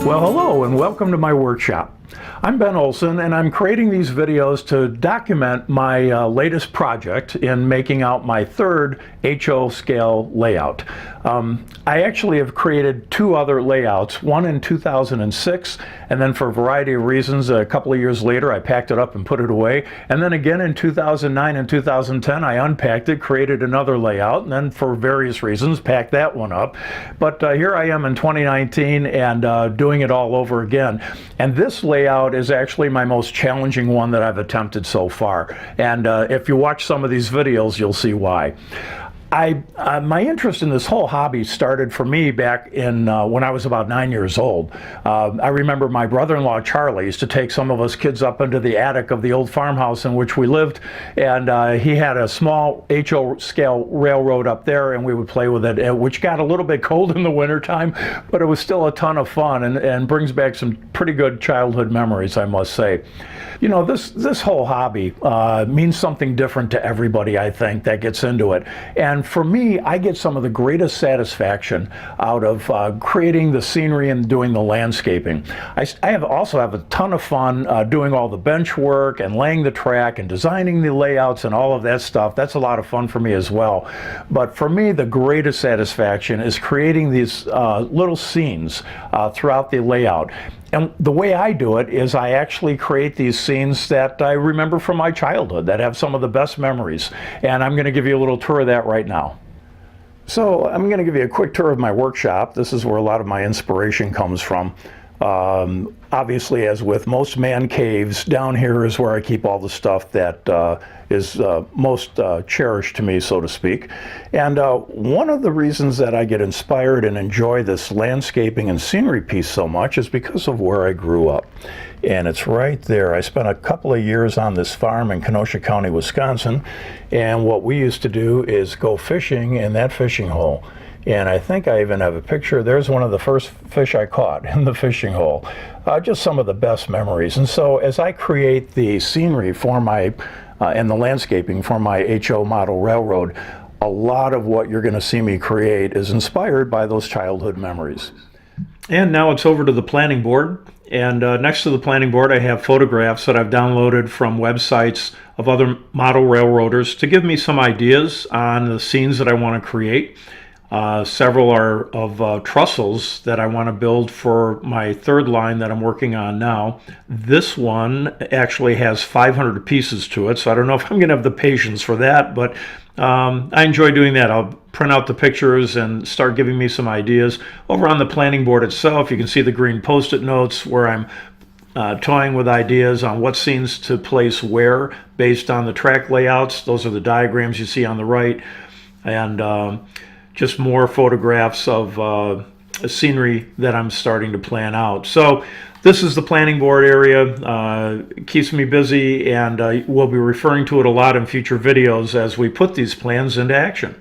Well, hello and welcome to my workshop. I'm Ben Olson and I'm creating these videos to document my latest project in making out my third HO scale layout. I actually have created two other layouts, one in 2006, and then for a variety of reasons a couple of years later I packed it up and put it away, and then again in 2009 and 2010 I unpacked it, created another layout, and then for various reasons packed that one up. But here I am in 2019 and doing it all over again. And this layout is actually my most challenging one that I've attempted so far. And if you watch some of these videos, you'll see why. My interest in this whole hobby started for me back in when I was about 9 years old. I remember my brother-in-law Charlie used to take some of us kids up into the attic of the old farmhouse in which we lived, and he had a small HO scale railroad up there, and we would play with it, which got a little bit cold in the wintertime, but it was still a ton of fun and brings back some pretty good childhood memories, I must say. You know, this whole hobby means something different to everybody, I think, that gets into it. And for me, I get some of the greatest satisfaction out of creating the scenery and doing the landscaping. I also have a ton of fun doing all the bench work and laying the track and designing the layouts and all of that stuff. That's a lot of fun for me as well. But for me, the greatest satisfaction is creating these little scenes throughout the layout. And the way I do it is I actually create these scenes that I remember from my childhood that have some of the best memories. And I'm going to give you a little tour of that right now. So I'm going to give you a quick tour of my workshop. This is where a lot of my inspiration comes from. Obviously, as with most man caves, down here is where I keep all the stuff that is most cherished to me, so to speak. And one of the reasons that I get inspired and enjoy this landscaping and scenery piece so much is because of where I grew up. And it's right there. I spent a couple of years on this farm in Kenosha County, Wisconsin, and what we used to do is go fishing in that fishing hole. And I think I even have a picture. There's one of the first fish I caught in the fishing hole. Just some of the best memories. And so as I create the scenery for my, and the landscaping for my HO model railroad, a lot of what you're going to see me create is inspired by those childhood memories. And now it's over to the planning board. And next to the planning board, I have photographs that I've downloaded from websites of other model railroaders to give me some ideas on the scenes that I want to create. Several are of trussels that I want to build for my third line that I'm working on now. This one actually has 500 pieces to it, so I don't know if I'm going to have the patience for that, but I enjoy doing that. I'll print out the pictures and start giving me some ideas. Over on the planning board itself, you can see the green post-it notes where I'm toying with ideas on what scenes to place where based on the track layouts. Those are the diagrams you see on the right. And just more photographs of scenery that I'm starting to plan out. So this is the planning board area. It keeps me busy, and we'll be referring to it a lot in future videos as we put these plans into action.